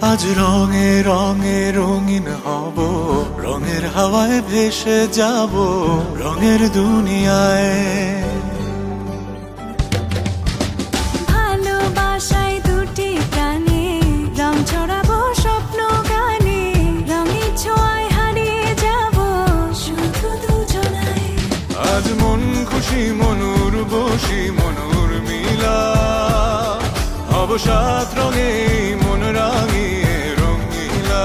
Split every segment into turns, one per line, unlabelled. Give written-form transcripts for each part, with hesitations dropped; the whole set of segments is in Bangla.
আজ রঙে রঙে রঙিন হব, রঙের হাওয়ায় ভেসে যাব রঙের দুনিয়ায়।
ভালোবাসায় দুটি প্রাণে রং ছড়াবো স্বপ্ন গানে, রঙের ছোঁয়ায় হারিয়ে যাব শুধু দুজনায়।
আজ মন খুশি মনুর বসি মনুর মিলা, হব সাত রঙে মন রাঙিয়ে রঙিলা।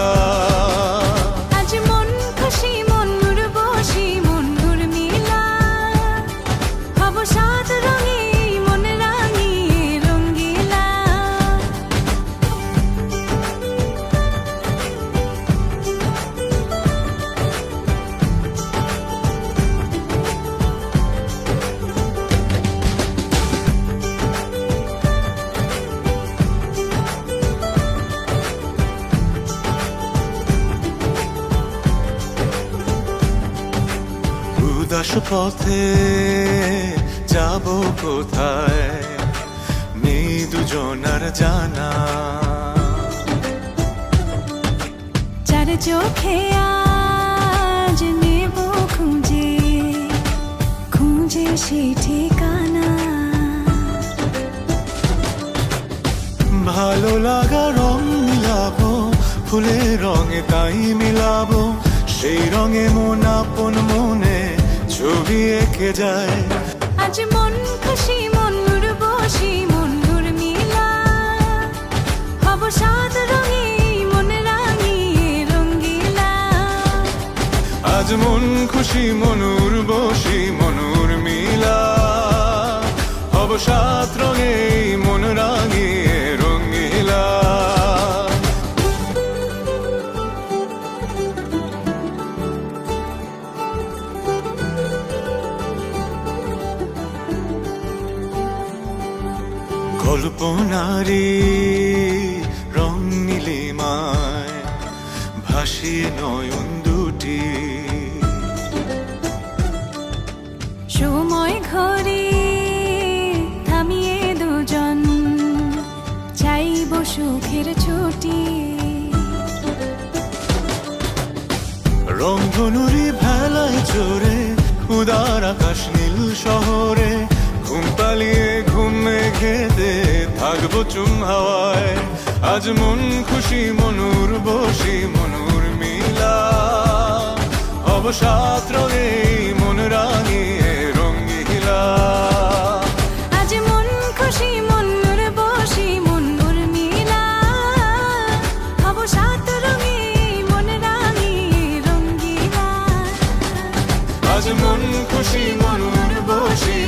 আজ মন খুশি মনুর বসি মনুর মিলা, হব সাত রঙে মন রাঙিয়ে রঙ্গিলা।
উদাস পথে যাব কোথায়, নেই দুজনার জানা।
চার চোখে আজ নেব খুঁজে খুঁজে সে ঠিকানা।
ভালো লাগা রং মিলাবো, ফুলের রঙে তাই মিলাবো, সেই রঙে মন আপন মনে ছবি এঁকে যায়।
আজ মন খুশি মনুর বসি মনুর মিলা, হব সাত রঙে মন রাঙিয়ে রঙ্গিলা।
আজ মন খুশি মনুর বসি মনুর মিলা, হব সাত রঙে মন রাঙিয়ে রঙিলা। কল্পনারি রং নীলিমায় ভাসিয়ে নয়ন দুটি,
সময় ঘরে থামিয়ে দুজন চাইব সুখের ছুটি।
রংধনুরি ভেলায় চড়ে উদার আকাশ নীল শহরে, ঘুম পালিয়ে ঘুম মেঘেতে থাকবো চুম হাওয়ায়। আজ মন খুশি মনুর বসি মনুর মিলা, হব সাত রঙে মন রাঙিয়ে রঙ্গিলা।
আজ মন খুশি মনুর বসি মনুর মিলা, হব সাত রঙে মন রাঙিয়ে রঙ্গিলা।
আজ মন খুশি মনুর বসি